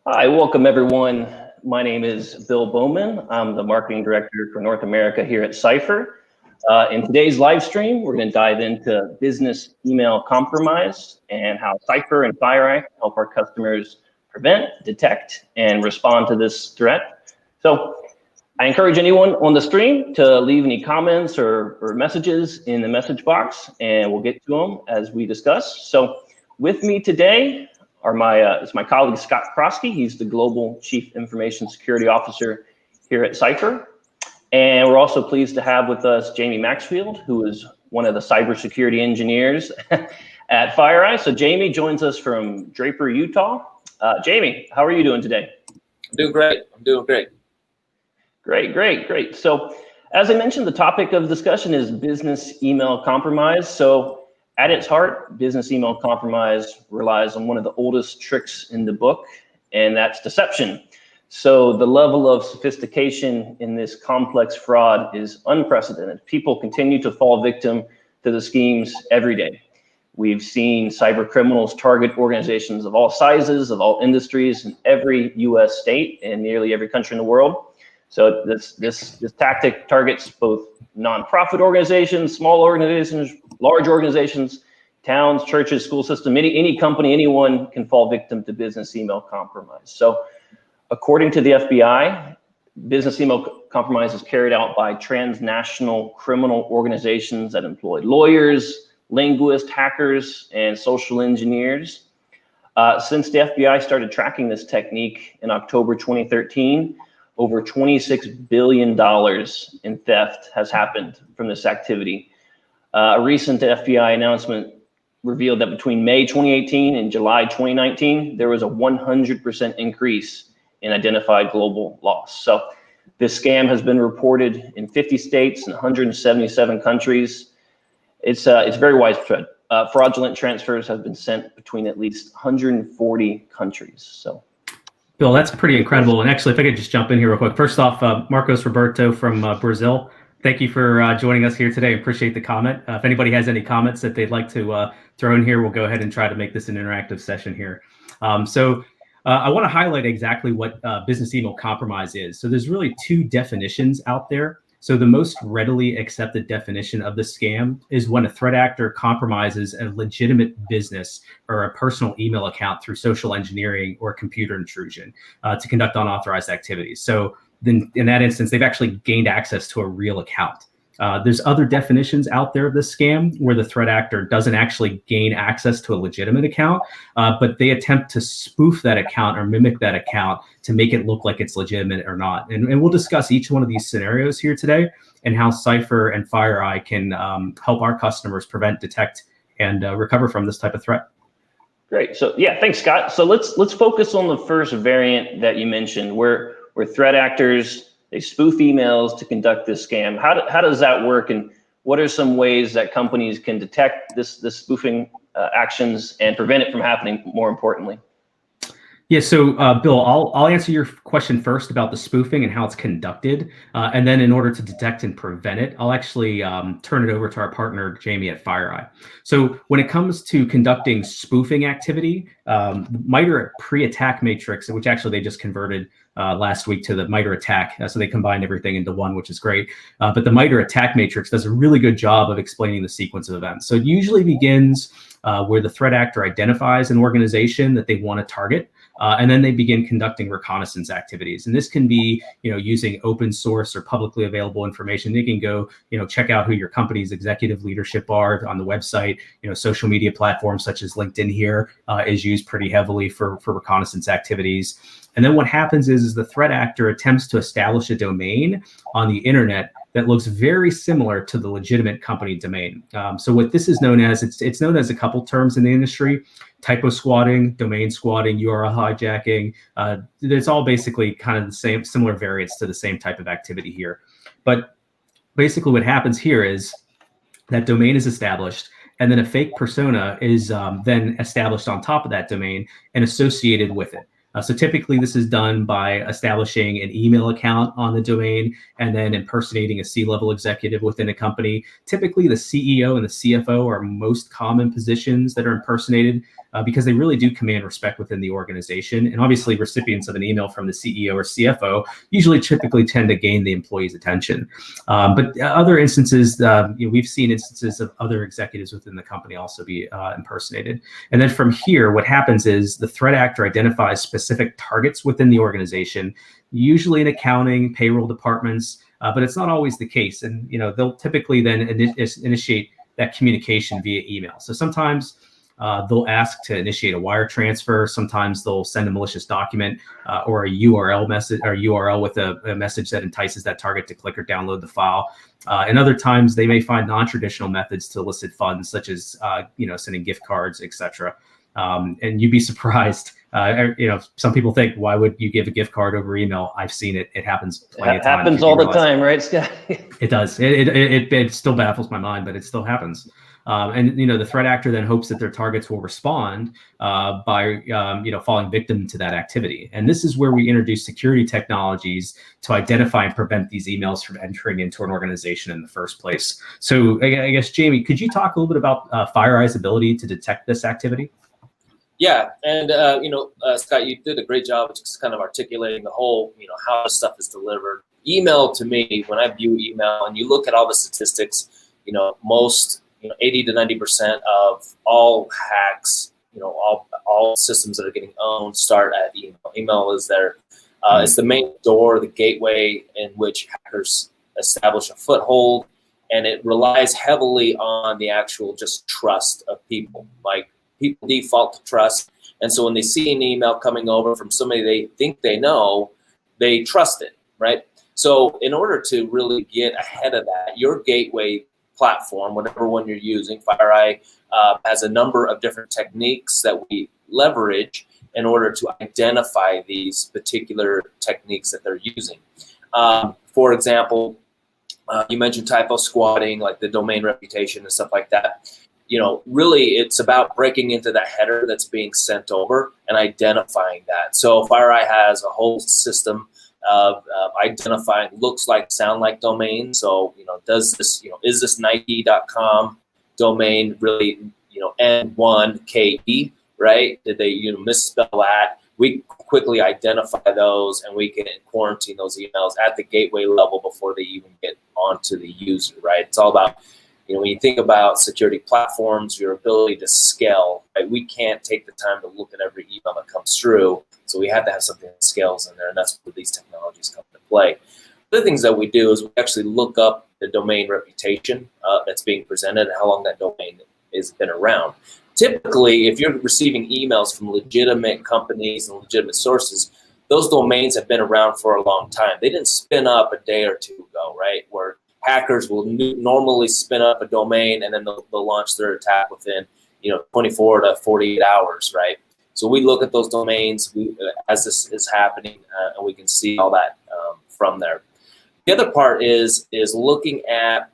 Hi, welcome everyone. My name is Bill Bowman. I'm the marketing director for North America here at Cipher. In today's live stream, we're going to dive into business email compromise and how Cipher and FireEye help our customers prevent, detect, and respond to this threat. So I encourage anyone on the stream to leave any comments or messages in the message box, and we'll get to them as we discuss. So with me today is my colleague Scott Krosky. He's the Global Chief Information Security Officer here at Cipher. And we're also pleased to have with us Jamie Maxfield, who is one of the cybersecurity engineers at FireEye. So Jamie joins us from Draper, Utah. Jamie, how are you doing today? I'm doing great. Great. So as I mentioned, the topic of discussion is business email compromise. So at its heart, business email compromise relies on one of the oldest tricks in the book, and that's deception. So the level of sophistication in this complex fraud is unprecedented. People continue to fall victim to the schemes every day. We've seen cyber criminals target organizations of all sizes, of all industries, in every US state and nearly every country in the world. So this tactic targets both nonprofit organizations, small organizations, large organizations, towns, churches, school system, any company, anyone can fall victim to business email compromise. So according to the FBI, business email compromise is carried out by transnational criminal organizations that employ lawyers, linguists, hackers, and social engineers. Since the FBI started tracking this technique in October 2013, over $26 billion in theft has happened from this activity. A recent FBI announcement revealed that between May 2018 and July 2019, there was a 100% increase in identified global loss. So this scam has been reported in 50 states and 177 countries. It's very widespread. Fraudulent transfers have been sent between at least 140 countries. So, Bill, that's pretty incredible. And actually, if I could just jump in here real quick. First off, Marcos Roberto from Brazil, thank you for joining us here today. Appreciate the comment. If anybody has any comments that they'd like to throw in here, we'll go ahead and try to make this an interactive session here. I want to highlight exactly what business email compromise is. So there's really two definitions out there. So the most readily accepted definition of the scam is when a threat actor compromises a legitimate business or a personal email account through social engineering or computer intrusion to conduct unauthorized activities. So then in that instance, they've actually gained access to a real account. There's other definitions out there of this scam where the threat actor doesn't actually gain access to a legitimate account, but they attempt to spoof that account or mimic that account to make it look like it's legitimate or not. And we'll discuss each one of these scenarios here today and how Cipher and FireEye can help our customers prevent, detect, and recover from this type of threat. Great. So yeah, thanks, Scott. So let's focus on the first variant that you mentioned, where threat actors, they spoof emails to conduct this scam. How does that work, and what are some ways that companies can detect this spoofing actions and prevent it from happening, more importantly? Yeah, so Bill, I'll answer your question first about the spoofing and how it's conducted. And then in order to detect and prevent it, I'll actually turn it over to our partner, Jamie at FireEye. So when it comes to conducting spoofing activity, MITRE pre-attack matrix, which actually they just converted last week to the MITRE attack. So they combined everything into one, which is great. But the MITRE attack matrix does a really good job of explaining the sequence of events. So it usually begins where the threat actor identifies an organization that they want to target. And then they begin conducting reconnaissance activities. And this can be, using open source or publicly available information. They can go, check out who your company's executive leadership are on the website. Social media platforms such as LinkedIn here is used pretty heavily for reconnaissance activities. And then what happens is the threat actor attempts to establish a domain on the internet that looks very similar to the legitimate company domain. So what this is known as, it's known as a couple terms in the industry: typo squatting, domain squatting, URL hijacking. It's all basically kind of the same, similar variants to the same type of activity here. But basically what happens here is that domain is established, and then a fake persona is then established on top of that domain and associated with it. So typically this is done by establishing an email account on the domain and then impersonating a C-level executive within a company. Typically the CEO and the CFO are most common positions that are impersonated because they really do command respect within the organization. And obviously recipients of an email from the CEO or CFO usually typically tend to gain the employee's attention. But other instances, we've seen instances of other executives within the company also be impersonated. And then from here, what happens is the threat actor identifies specific targets within the organization, usually in accounting, payroll departments, but it's not always the case. And they'll typically then initiate that communication via email. So sometimes they'll ask to initiate a wire transfer. Sometimes they'll send a malicious document or a URL message or URL with a message that entices that target to click or download the file. And other times they may find non-traditional methods to elicit funds, such as sending gift cards, etc. And you'd be surprised. Some people think, why would you give a gift card over email? I've seen it. It happens plenty of times. Happens all the time, right, Scott? It does. It still baffles my mind, but it still happens. And the threat actor then hopes that their targets will respond by falling victim to that activity. And this is where we introduce security technologies to identify and prevent these emails from entering into an organization in the first place. So I guess, Jamie, could you talk a little bit about FireEye's ability to detect this activity? Yeah, and Scott, you did a great job of just kind of articulating the whole, how this stuff is delivered. Email, to me, when I view email and you look at all the statistics, most 80 to 90% of all hacks, all systems that are getting owned start at email. Email is it's the main door, the gateway in which hackers establish a foothold, and it relies heavily on the actual just trust of people. Like, people default to trust, and so when they see an email coming over from somebody they think they know, they trust it, right? So in order to really get ahead of that, your gateway platform, whatever one you're using, FireEye has a number of different techniques that we leverage in order to identify these particular techniques that they're using. For example, you mentioned typo squatting, like the domain reputation and stuff like that. Really it's about breaking into that header that's being sent over and identifying that. So FireEye has a whole system of identifying looks like, sound like domains. So, does this, is this Nike.com domain really, N1KE, right? Did they, misspell that? We quickly identify those and we can quarantine those emails at the gateway level before they even get onto the user, right? It's all about, when you think about security platforms, your ability to scale, right? We can't take the time to look at every email that comes through. So we have to have something that scales in there, and that's where these technologies come into play. The other things that we do is we actually look up the domain reputation that's being presented and how long that domain has been around. Typically, if you're receiving emails from legitimate companies and legitimate sources, those domains have been around for a long time. They didn't spin up a day or two ago, right? Where hackers will normally spin up a domain and then they'll launch their attack within 24 to 48 hours, right? So we look at those domains as this is happening, and we can see all that from there. The other part is looking at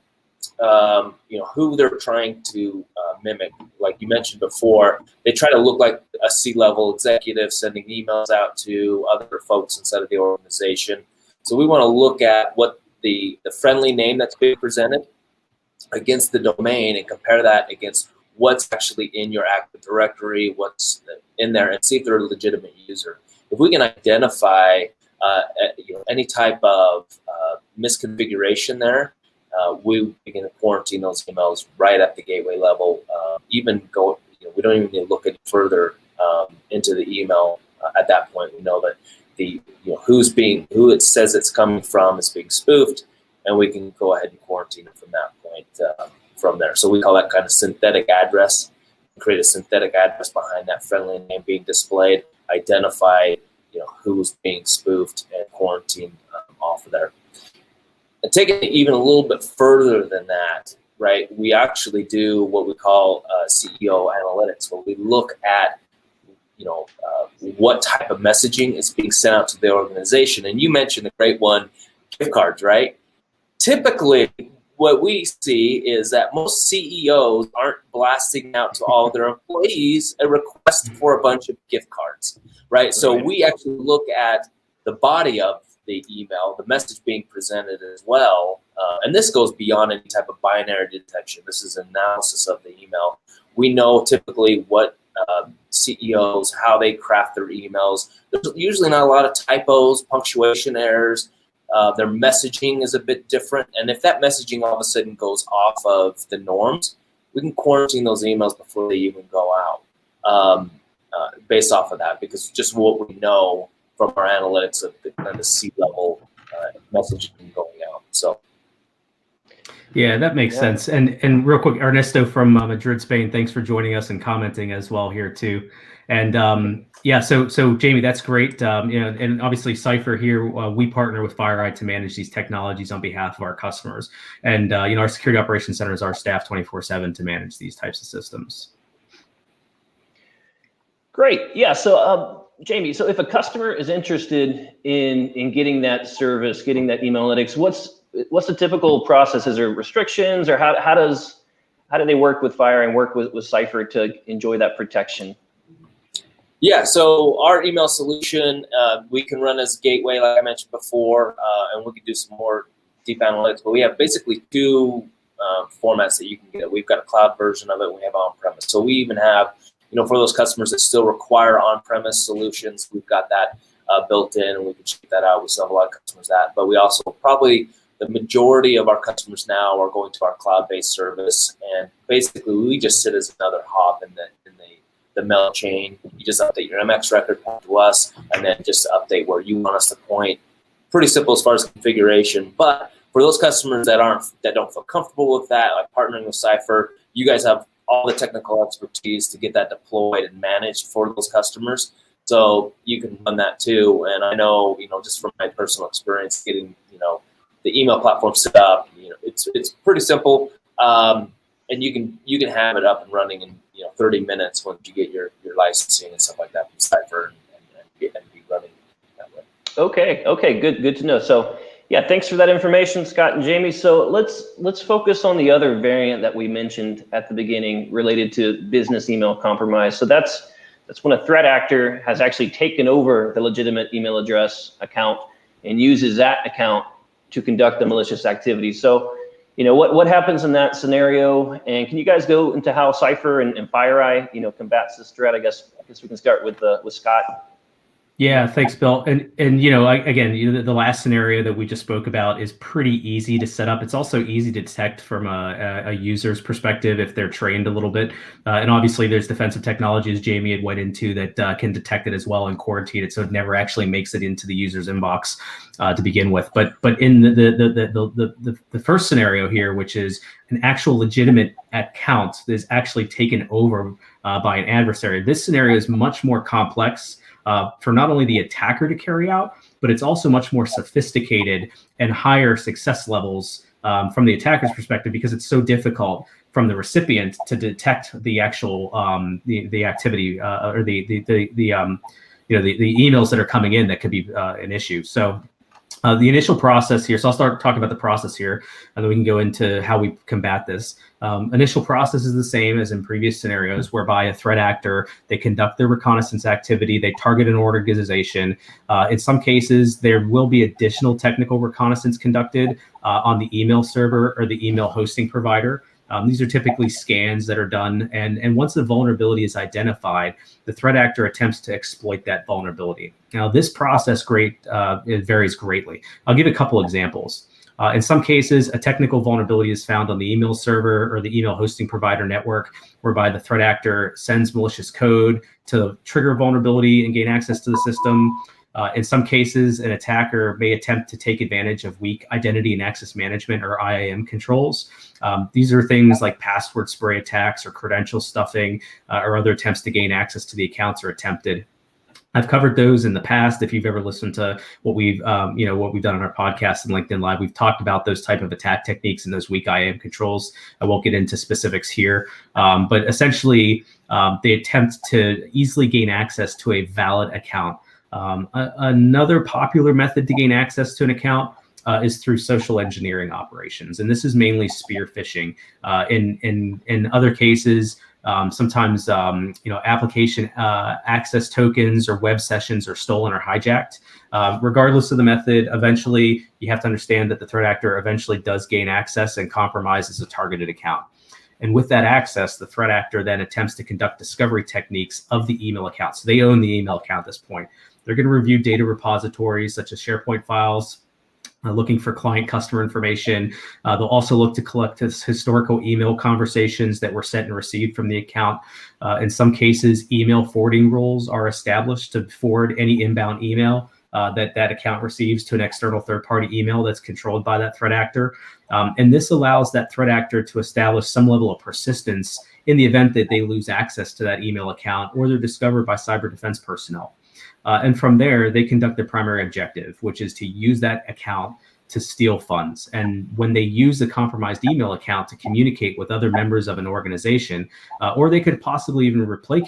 who they're trying to mimic. Like you mentioned before, they try to look like a C-level executive sending emails out to other folks inside of the organization. So we want to look at what the friendly name that's being presented against the domain and compare that against what's actually in your Active Directory, what's in there, and see if they're a legitimate user. If we can identify any type of misconfiguration there, we can quarantine those emails right at the gateway level. We don't even need to look any further into the email. At that point, we know that who it says it's coming from is being spoofed, and we can go ahead and quarantine it from that point from there. So we call that kind of synthetic address. Create a synthetic address behind that friendly name being displayed, identify who's being spoofed, and quarantine off of there. And take it even a little bit further than that, right? We actually do what we call CEO analytics, where we look at what type of messaging is being sent out to the organization. And you mentioned the great one, gift cards, right? Typically, what we see is that most CEOs aren't blasting out to all of their employees a request for a bunch of gift cards, right? So we actually look at the body of the email, the message being presented as well. And this goes beyond any type of binary detection. This is analysis of the email. We know typically what CEOs, how they craft their emails. There's usually not a lot of typos, punctuation errors. Their messaging is a bit different. And if that messaging all of a sudden goes off of the norms, we can quarantine those emails before they even go out based off of that, because just what we know from our analytics of the C-level messaging going out. So. Yeah, that makes sense. And real quick, Ernesto from Madrid, Spain, thanks for joining us and commenting as well here too. And yeah, so Jamie, that's great. And obviously Cipher here, we partner with FireEye to manage these technologies on behalf of our customers. And our security operations centers are staffed 24/7 to manage these types of systems. Great. Yeah. So Jamie, so if a customer is interested in getting that service, getting that email analytics, what's the typical process? Is there restrictions, or how do they work with FireEye and work with Cipher to enjoy that protection? Yeah, so our email solution, we can run as gateway, like I mentioned before, and we can do some more deep analytics, but we have basically two formats that you can get. We've got a cloud version of it, we have on-premise. So we even have, for those customers that still require on-premise solutions, we've got that built in, and we can ship that out. We still have a lot of customers that, but we also probably, the majority of our customers now are going to our cloud-based service, and basically we just sit as another hop in the mail chain. You just update your MX record, point to us, and then just update where you want us to point. Pretty simple as far as configuration, but for those customers that don't feel comfortable with that, like partnering with Cipher, you guys have all the technical expertise to get that deployed and managed for those customers. So you can run that too. And I know, just from my personal experience, getting, the email platform set up, it's pretty simple. And you can have it up and running in 30 minutes once you get your licensing and stuff like that from Cipher and be running that way. Okay, good to know. So yeah, thanks for that information, Scott and Jamie. So let's focus on the other variant that we mentioned at the beginning related to business email compromise. So that's when a threat actor has actually taken over the legitimate email address account and uses that account to conduct the malicious activity. So what happens in that scenario, and can you guys go into how Cipher and FireEye combats this threat? I guess we can start with Scott. Yeah, thanks, Bill. And again, the last scenario that we just spoke about is pretty easy to set up. It's also easy to detect from a user's perspective if they're trained a little bit. And obviously, there's defensive technology, as Jamie had went into, that can detect it as well and quarantine it, so it never actually makes it into the user's inbox to begin with. But in the first scenario here, which is an actual legitimate account that is actually taken over by an adversary, this scenario is much more complex for not only the attacker to carry out, but it's also much more sophisticated and higher success levels from the attacker's perspective, because it's so difficult from the recipient to detect the actual the activity or the emails that are coming in that could be an issue. So the initial process here, so I'll start talking about the process here, and then we can go into how we combat this. Initial process is the same as in previous scenarios, whereby a threat actor, they conduct their reconnaissance activity, they target an organization. In some cases, there will be additional technical reconnaissance conducted on the email server or the email hosting provider. These are typically scans that are done, and once the vulnerability is identified, the threat actor attempts to exploit that vulnerability. Now, this process it varies greatly. I'll give a couple examples. In some cases, a technical vulnerability is found on the email server or the email hosting provider network, whereby the threat actor sends malicious code to trigger vulnerability and gain access to the system. In some cases, an attacker may attempt to take advantage of weak identity and access management, or IAM controls. These are things like password spray attacks or credential stuffing, or other attempts to gain access to the accounts are attempted. I've covered those in the past. If you've ever listened to what we've done on our podcast and LinkedIn Live, we've talked about those type of attack techniques and those weak IAM controls. I won't get into specifics here, but essentially, they attempt to easily gain access to a valid account. Another popular method to gain access to an account is through social engineering operations, and this is mainly spear phishing. In other cases, sometimes application access tokens or web sessions are stolen or hijacked. Regardless of the method, eventually you have to understand that the threat actor eventually does gain access and compromises a targeted account. And with that access, the threat actor then attempts to conduct discovery techniques of the email account. So they own the email account at this point. They're going to review data repositories such as SharePoint files, looking for client customer information. They'll also look to collect historical email conversations that were sent and received from the account. In some cases, email forwarding rules are established to forward any inbound email that account receives to an external third-party email that's controlled by that threat actor. And this allows that threat actor to establish some level of persistence in the event that they lose access to that email account or they're discovered by cyber defense personnel. And from there, they conduct their primary objective, which is to use that account to steal funds. And when they use the compromised email account to communicate with other members of an organization, or they could possibly even replay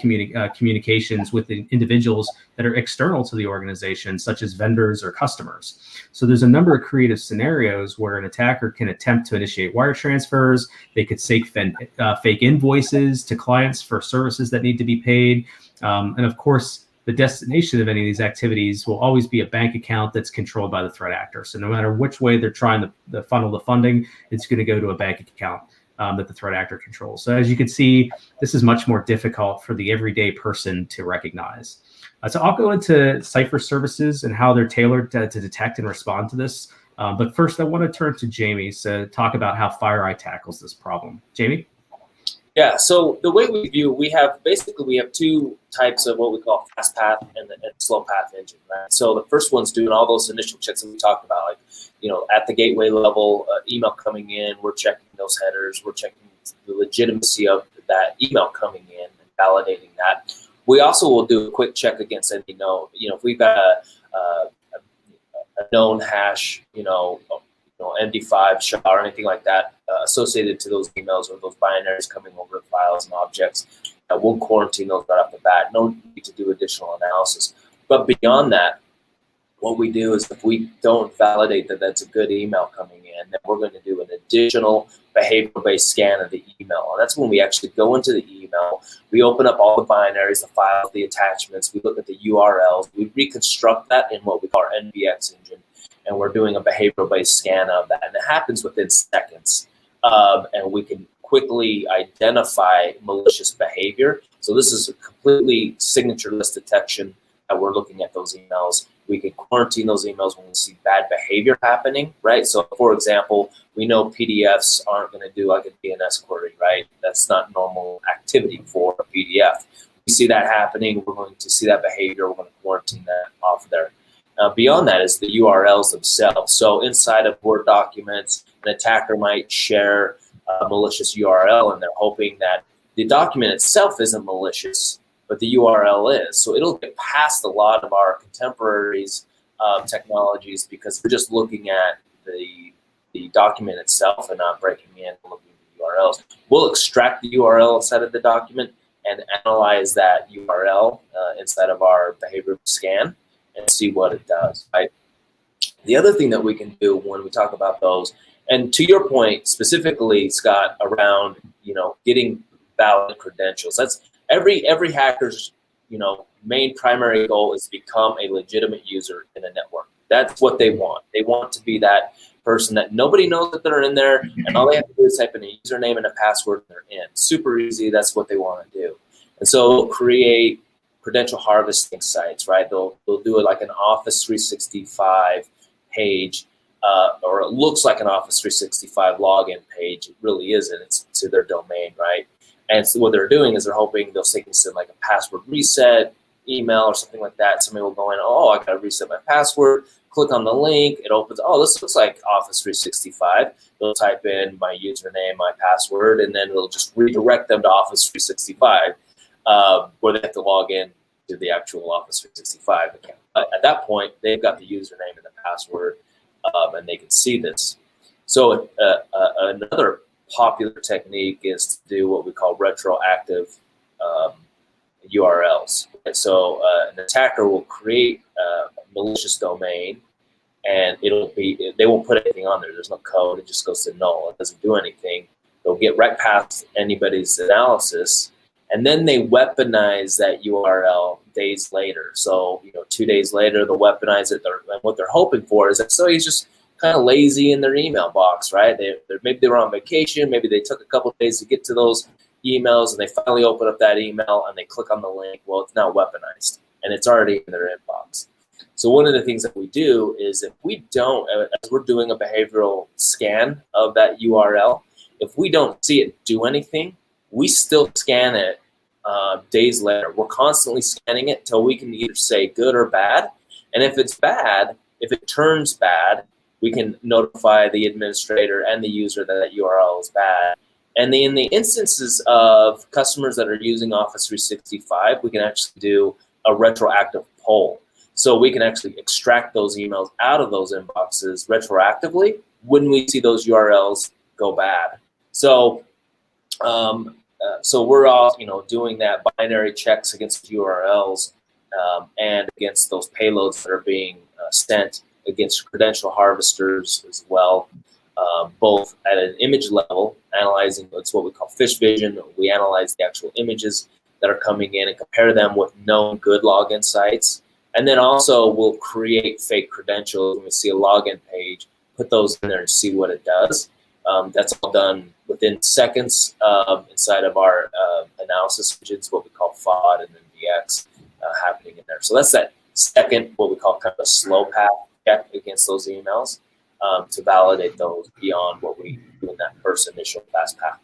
communications with the individuals that are external to the organization, such as vendors or customers. So there's a number of creative scenarios where an attacker can attempt to initiate wire transfers. They could fake invoices to clients for services that need to be paid. And of course, the destination of any of these activities will always be a bank account that's controlled by the threat actor. So no matter which way they're trying to funnel the funding, it's going to go to a bank account that the threat actor controls. So as you can see, this is much more difficult for the everyday person to recognize. So I'll go into Cipher services and how they're tailored to detect and respond to this. But first, I want to turn to Jamie to talk about how FireEye tackles this problem. Jamie? Yeah, so the way we have two types of what we call fast path and slow path engine, right? So the first one's doing all those initial checks that we talked about, like, at the gateway level, email coming in, we're checking those headers, we're checking the legitimacy of that email coming in and validating that. We also will do a quick check against any if we've got a known hash, MD5 SHA or anything like that associated to those emails or those binaries coming over to files and objects. We'll quarantine those right off the bat. No need to do additional analysis. But beyond that, what we do is if we don't validate that that's a good email coming in, then we're going to do an additional behavioral-based scan of the email. And that's when we actually go into the email, we open up all the binaries, the files, the attachments, we look at the URLs, we reconstruct that in what we call our NVX engine, and we're doing a behavioral-based scan of that. And it happens within seconds. And we can quickly identify malicious behavior. So this is a completely signature-less detection that we're looking at those emails. We can quarantine those emails when we see bad behavior happening, right? So for example, we know PDFs aren't going to do like a DNS query, right? That's not normal activity for a PDF. We see that happening, we're going to see that behavior, we're going to quarantine that off there. Beyond that is the URLs themselves. So inside of Word documents, an attacker might share a malicious URL and they're hoping that the document itself isn't malicious, but the URL is. So it'll get past a lot of our contemporaries' technologies because we're just looking at the document itself and not breaking in and looking at the URLs. We'll extract the URL inside of the document and analyze that URL inside of our behavioral scan and see what it does, right? The other thing that we can do when we talk about those, and to your point specifically, Scott, around getting valid credentials. That's every hacker's main primary goal is to become a legitimate user in a network. That's what they want. They want to be that person that nobody knows that they're in there, and all they have to do is type in a username and a password and they're in. Super easy. That's what they want to do. And so they'll create credential harvesting sites, right? They'll do it like an Office 365 page, or it looks like an Office 365 login page. It really isn't. It's to their domain, right? And so what they're doing is they're hoping they'll send like a password reset email or something like that. Somebody will go in, oh, I got to reset my password. Click on the link. It opens, oh, this looks like Office 365. They'll type in my username, my password, and then it'll just redirect them to Office 365 where they have to log in to the actual Office 365 account. At that point, they've got the username and the password, and they can see this. So another popular technique is to do what we call retroactive URLs. And so an attacker will create a malicious domain, and they won't put anything on there. There's no code. It just goes to null. It doesn't do anything. They'll get right past anybody's analysis, and then they weaponize that URL days later. So 2 days later, they'll weaponize it. And what they're hoping for is that somebody's just kind of lazy in their email box, right? Maybe they were on vacation. Maybe they took a couple of days to get to those emails, and they finally open up that email and they click on the link. Well, it's now weaponized, and it's already in their inbox. So one of the things that we do is, if we don't, as we're doing a behavioral scan of that URL, if we don't see it do anything, we still scan it days later. We're constantly scanning it till we can either say good or bad. And if it's bad, if it turns bad, we can notify the administrator and the user that that URL is bad. And in the instances of customers that are using Office 365, we can actually do a retroactive poll. So we can actually extract those emails out of those inboxes retroactively when we see those URLs go bad. So, so we're all doing that binary checks against URLs and against those payloads that are being sent against credential harvesters as well, both at an image level, analyzing it's what we call fish vision. We analyze the actual images that are coming in and compare them with known good login sites. And then also we'll create fake credentials when we see a login page, put those in there and see what it does. That's all done within seconds inside of our analysis engines, what we call FOD and then VX happening in there. So that's that second, what we call kind of a slow path check against those emails to validate those beyond what we do in that first initial fast path.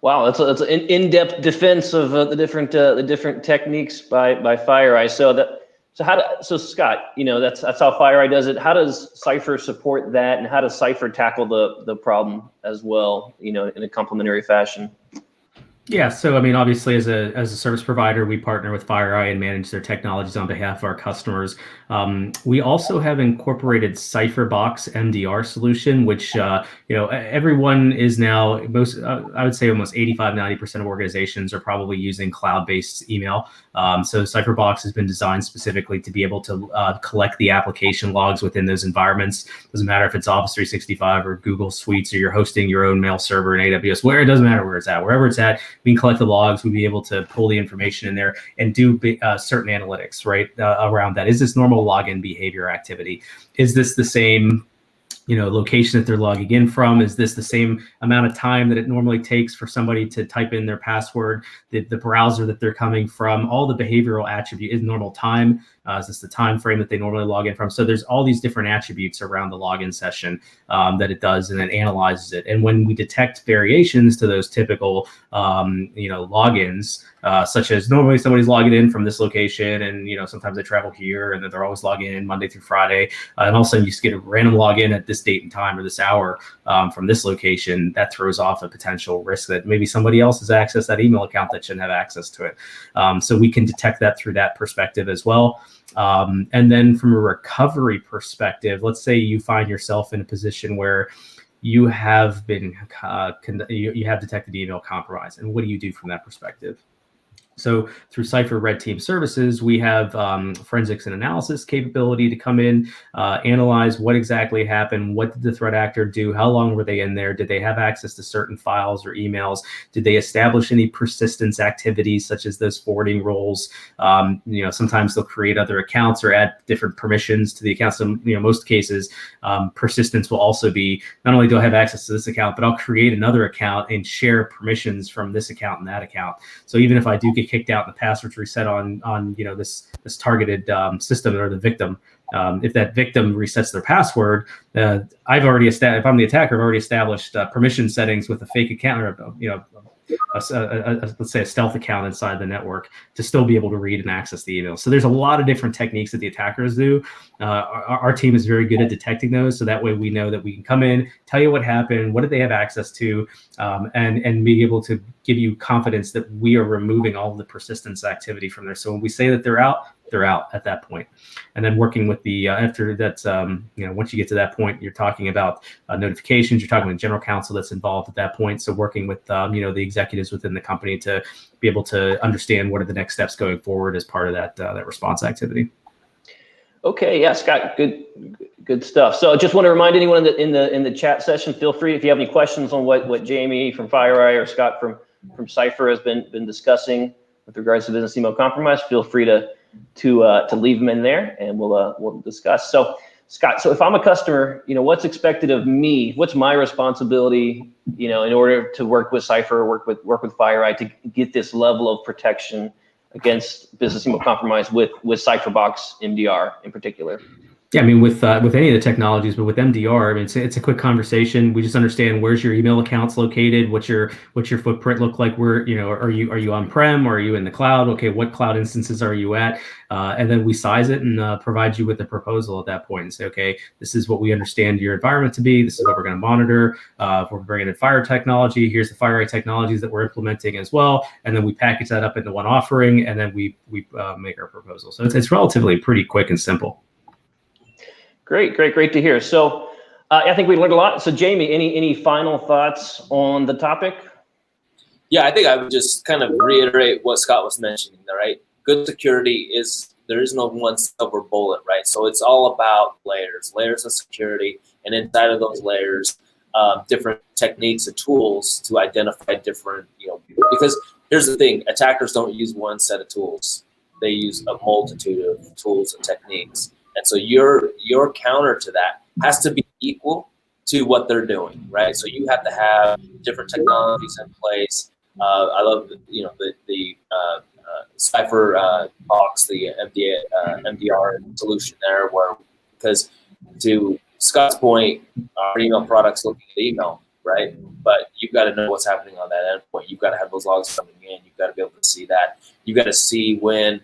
Wow, that's an in-depth defense of the different techniques by FireEye. So Scott, that's how FireEye does it. How does Cipher support that, and how does Cipher tackle the problem as well, in a complementary fashion? Yeah, so I mean, obviously, as a service provider, we partner with FireEye and manage their technologies on behalf of our customers. We also have incorporated CipherBox MDR solution, which everyone is now I would say almost 85-90% of organizations are probably using cloud-based email. So CipherBox has been designed specifically to be able to collect the application logs within those environments. Doesn't matter if it's Office 365 or Google Suites, or you're hosting your own mail server in AWS. It doesn't matter where it's at. Wherever it's at, we can collect the logs. We'll be able to pull the information in there and do certain analytics, right, around that. Is this normal login behavior activity? Is this the same location that they're logging in from? Is this the same amount of time that it normally takes for somebody to type in their password? The browser that they're coming from, all the behavioral attribute is normal time. Is this the time frame that they normally log in from? So there's all these different attributes around the login session that it does, and then analyzes it. And when we detect variations to those typical logins, such as normally somebody's logging in from this location, and sometimes they travel here, and then they're always logging in Monday through Friday, and all of a sudden you just get a random login at this date and time or this hour from this location, that throws off a potential risk that maybe somebody else has accessed that email account that shouldn't have access to it. So we can detect that through that perspective as well. And then from a recovery perspective, let's say you find yourself in a position where you have been you have detected email compromise, and what do you do from that perspective? So through Cipher Red Team Services, we have forensics and analysis capability to come in, analyze what exactly happened, what did the threat actor do, how long were they in there, did they have access to certain files or emails, did they establish any persistence activities such as those forwarding roles. Sometimes they'll create other accounts or add different permissions to the accounts. So, most cases, persistence will also be, not only do I have access to this account, but I'll create another account and share permissions from this account and that account. So even if I do get kicked out and the password's reset on this targeted system or the victim, if that victim resets their password, I've already established, if I'm the attacker, I've already established permission settings with a fake account, or let's say a stealth account inside the network to still be able to read and access the email. So there's a lot of different techniques that the attackers do. Our team is very good at detecting those, so that way we know that we can come in, tell you what happened, what did they have access to, and be able to give you confidence that we are removing all of the persistence activity from there. So when we say that they're out at that point. And then working with the, after that's, once you get to that point, you're talking about notifications, you're talking with general counsel that's involved at that point. So working with, the executives within the company to be able to understand what are the next steps going forward as part of that response activity. Okay, yeah, Scott, good stuff. So I just want to remind anyone in the chat session, feel free if you have any questions on what Jamie from FireEye or Scott from Cipher has been discussing with regards to business email compromise, feel free to leave them in there, and we'll discuss. So Scott, so if I'm a customer, what's expected of me? What's my responsibility, in order to work with Cipher, work with FireEye to get this level of protection against business email compromise with CipherBox MDR in particular? Yeah, I mean, with any of the technologies, but with MDR, I mean, it's a quick conversation. We just understand where's your email accounts located, what's your footprint look like, where, are you on-prem or are you in the cloud? Okay, what cloud instances are you at? And then we size it and provide you with a proposal at that point and say, okay, this is what we understand your environment to be. This is what we're going to monitor. If we're bringing in fire technology, here's the FireEye technologies that we're implementing as well. And then we package that up into one offering, and then we make our proposal. So it's relatively pretty quick and simple. Great to hear. So I think we learned a lot. So Jamie, any final thoughts on the topic? Yeah, I think I would just kind of reiterate what Scott was mentioning there, right? Good security there is no one silver bullet, right? So it's all about layers of security, and inside of those layers, different techniques and tools to identify different, because here's the thing, attackers don't use one set of tools. They use a multitude of tools and techniques. And so your counter to that has to be equal to what they're doing, right? So you have to have different technologies in place. I love the CipherBox, the MDR solution there, because to Scott's point, our email products looking at email, right? But you've got to know what's happening on that endpoint. You've got to have those logs coming in. You've got to be able to see that. You've got to see when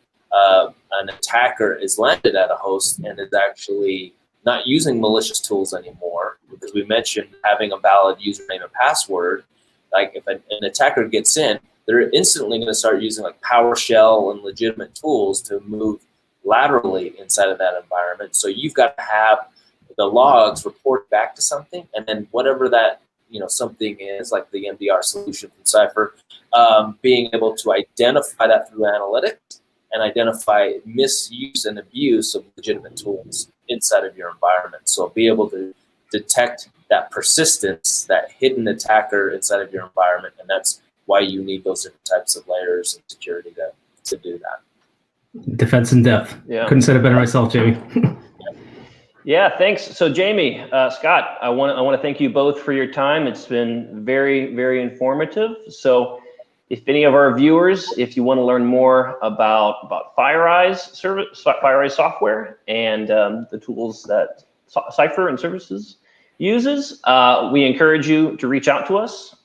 an attacker is landed at a host and is actually not using malicious tools anymore, because we mentioned having a valid username and password. Like if an attacker gets in, they're instantly going to start using like PowerShell and legitimate tools to move laterally inside of that environment. So you've got to have the logs report back to something, and then whatever that something is, like the MDR solution from Cipher, being able to identify that through analytics and identify misuse and abuse of legitimate tools inside of your environment. So be able to detect that persistence, that hidden attacker inside of your environment, and that's why you need those different types of layers of security to do that. Defense in depth. Yeah. Couldn't say it better myself, Jamie. Yeah, thanks. So Jamie, Scott, I want to thank you both for your time. It's been very, very informative. So if any of our viewers, if you want to learn more about FireEye software and the tools that Cipher and services uses, we encourage you to reach out to us,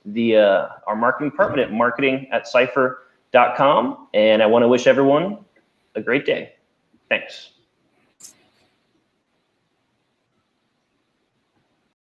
our marketing department at marketing@cipher.com. And I want to wish everyone a great day. Thanks.